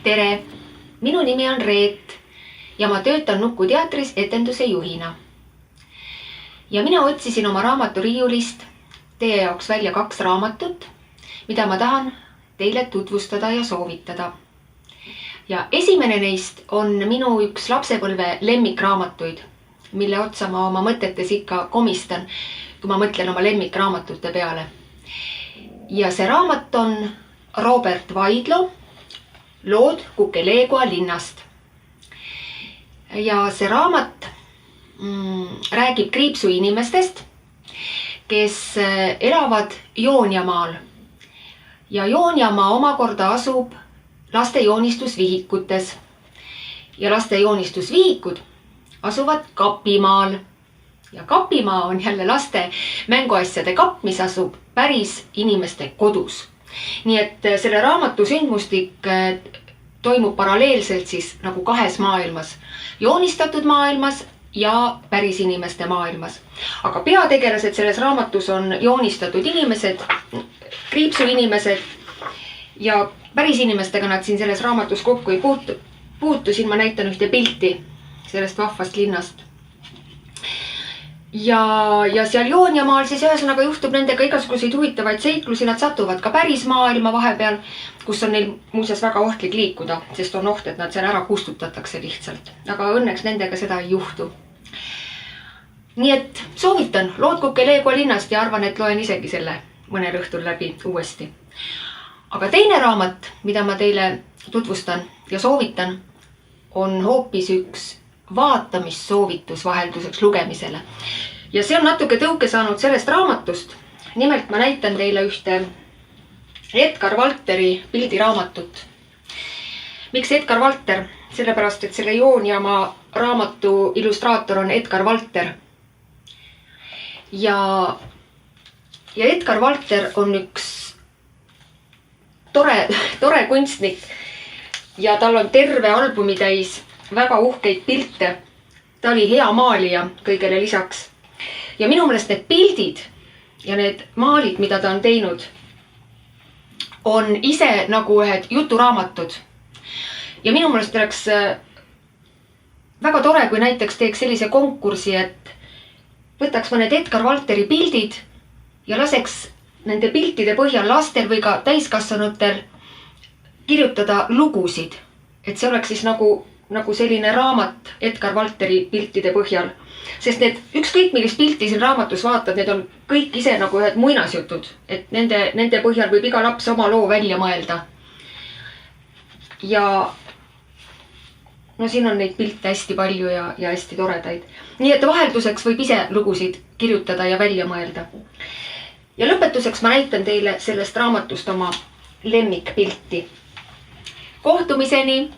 Tere! Minu nimi on Reet ja ma töötan Nuku teatris etenduse juhina. Ja mina otsisin oma raamaturiiulist teie jaoks välja 2 raamatut, mida ma tahan teile tutvustada ja soovitada. Ja esimene neist on minu üks lapsepõlve lemmikraamatuid, mille otsa ma oma mõtetes ikka komistan, kui ma mõtlen oma lemmikraamatute peale. Ja see raamat on Robert Vaidlo lood Kukelegoa linnast. Ja see raamat räägib kriipsu inimestest, kes elavad Joonjamaal. Ja Joonjamaa omakorda asub laste joonistusvihikutes. Ja laste joonistusvihikud asuvad Kapimaal. Ja Kapimaa on jälle laste mänguasjade kapp, mis asub päris inimeste kodus. Nii et selle raamatu sündmustik toimub paralleelselt siis nagu 2 maailmas. Joonistatud maailmas ja päris inimeste maailmas. Aga peategelased selles raamatus on joonistatud inimesed, kriipsuinimesed ja päris inimestega nad siin selles raamatus kokku ei puutu. Siin ma näitan ühte pilti sellest vahvast linnast. Ja seal Joonjamaal siis ühesõnaga juhtub nendega igasuguseid huvitavaid seiklusi, nad satuvad ka päris maailma vahepeal, kus on neil muuseas väga ohtlik liikuda, sest on oht, et nad seal ära kustutatakse lihtsalt. Aga õnneks nendega seda ei juhtu. Nii et soovitan lood Kukelegoa linnast ja arvan, et loen isegi selle mõnel õhtul läbi uuesti. Aga teine raamat, mida ma teile tutvustan ja soovitan, on hoopis üks vaatamissoovitus vahelduseks lugemisele. Ja see on natuke tõuke saanud sellest raamatust. Nimelt ma näitan teile ühte Edgar Valteri pildiraamatut. Miks Edgar Valter? Sellepärast, et selle Joonjamaa raamatu illustraator on Edgar Valter. Ja Edgar Valter on üks tore kunstnik ja tal on terve albumi täis väga uhkeid pilte. Ta oli hea maalija kõigele lisaks. Ja minu meelest need pildid ja need maalid, mida ta on teinud, on ise nagu ühed juturaamatud. Ja minu meelest oleks väga tore, kui näiteks teeks sellise konkursi, et võtaks mõned Edgar Valteri pildid ja laseks nende piltide põhjal lastel või ka täiskasvanutel kirjutada lugusid. Et see oleks siis nagu selline raamat Edgar Valteri piltide põhjal. Sest need ükskõik millist pilti siin raamatus vaatad, need on kõik ise nagu ühed muinasjutud. Et nende põhjal võib iga laps oma loo välja mõelda. Ja no siin on neid pilte hästi palju ja hästi toredaid. Nii et vahelduseks võib ise lugusid kirjutada ja välja mõelda. Ja lõpetuseks ma näitan teile sellest raamatust oma lemmikpilti. Kohtumiseni!